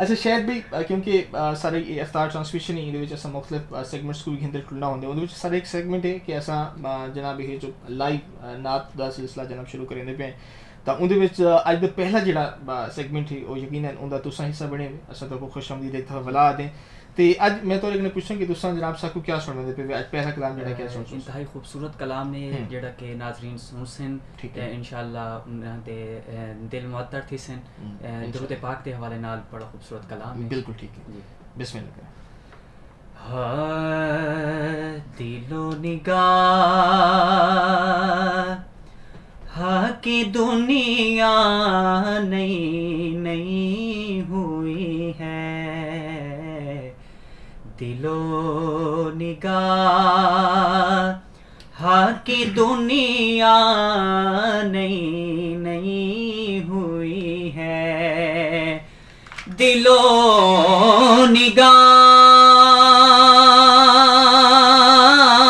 اچھا شاید بھی کیونکہ سارے افطار ٹرانسمیشن ہی یہ مختلف سیگمنٹس کو بھی اندر کھلنا ہوتے ہیں. سارے ایک سیگمنٹ ہے کہ ایسا جناب یہ جو لائیو نعت دا سلسلہ جناب شروع کریں پہ تو اندر اج دا پہلا جڑا سیگمنٹ ہے وہ یقیناً اندر تساں حصہ بنے اصل تو خوش آمدید ایک دفعہ ولا دیں. تو اج میں تو ایک پوچھوں کہ تساں جناب صاحب کو کیا سننے پہ اج پہلا کلام جڑا کیا سن انتہائی خوبصورت کلام ہے جڑا کہ ناظرین سن سن انشاءاللہ انہاں دے دل معطر تھی سن درود پاک دے حوالے نال بڑا خوبصورت کلام ہے. بالکل ٹھیک ہے جی بسم اللہ کریں. دل و نگاہ کی دنیا نئی نئی ہوئی ہے, دل و نگاہ کی دنیا نئی نئی ہوئی ہے, دل و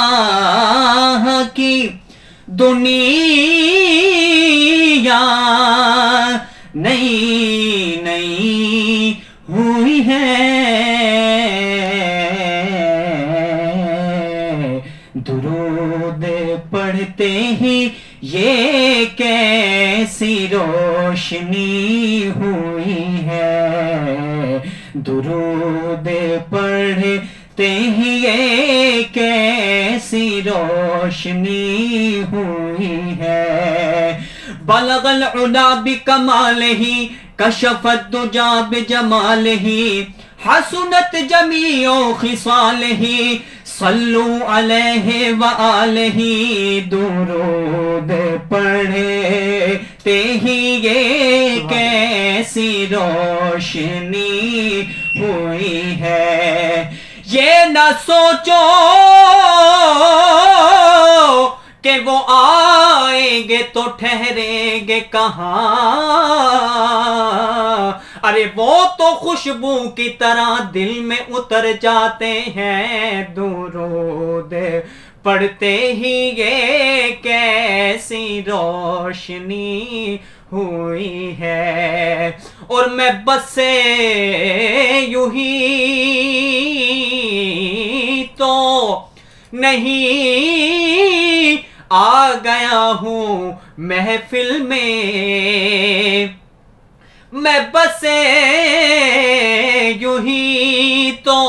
نگاہ کی دنیا نئی نئی ہوئی ہے, درود پڑھتے ہی یہ کیسی روشنی ہوئی ہے, درود پڑھتے ہی یہ کیسی روشنی ہوئی ہے, بلغ العلا بکمالہ کشف الدجا بجمالہ حسنت جمیع خصالہ صلو علیہ وآلہ, درود پڑھتے ہی یہ کیسی روشنی ہوئی ہے, یہ نہ سوچو کہ وہ آئیں گے تو ٹھہریں گے کہاں, ارے وہ تو خوشبو کی طرح دل میں اتر جاتے ہیں, درود پڑھتے ہی یہ کیسی روشنی ہوئی ہے, اور میں بس یوں ہی تو نہیں آ گیا ہوں محفل میں, میں بس یوں ہی تو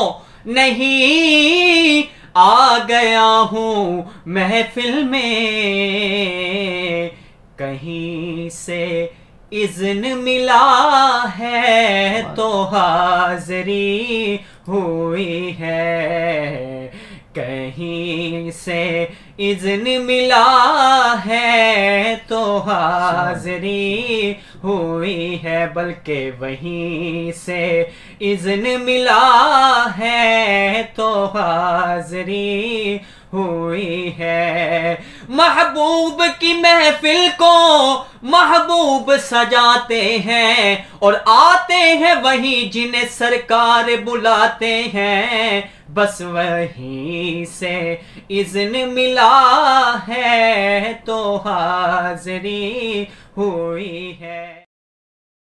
نہیں آ گیا ہوں محفل میں, کہیں سے اذن ملا ہے تو حاضری ہوئی ہے, کہیں سے اذن ملا ہے تو حاضری ہوئی ہے, بلکہ وہیں سے اذن ملا ہے تو حاضری ہوئی ہے, محبوب کی محفل کو محبوب سجاتے ہیں اور آتے ہیں وہی جنہیں سرکار بلاتے ہیں, بس وہیں سے اذن ملا ہے تو حاضری ہوئی ہے.